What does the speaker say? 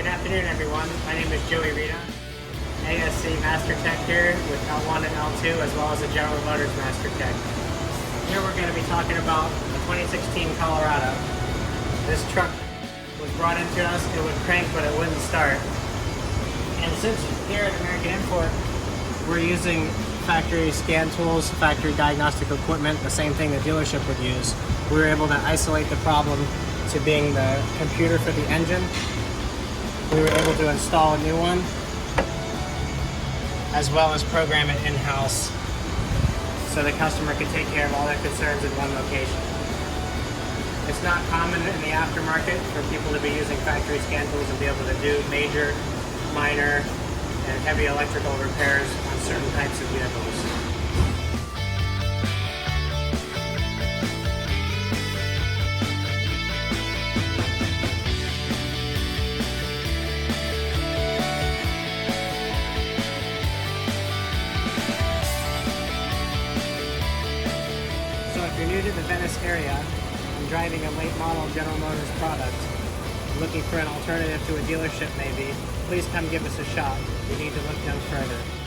Good afternoon, everyone. My name is Joey Rita, ASC Master Tech here with L1 and L2, as well as a General Motors Master Tech. Here we're going to be talking about the 2016 Colorado. This truck was brought into us. It would crank, but it wouldn't start. And since here at American Import, we're using factory scan tools, factory diagnostic equipment, the same thing the dealership would use, we were able to isolate the problem to being the computer for the engine. We were able to install a new one, as well as program it in-house so the customer could take care of all their concerns in one location. It's not common in the aftermarket for people to be using factory scan tools and be able to do major, minor, and heavy electrical repairs on certain types of vehicles. So if you're new to the Venice area and driving a late model General Motors product, looking for an alternative to a dealership maybe, please come give us a shot. You need to look no further.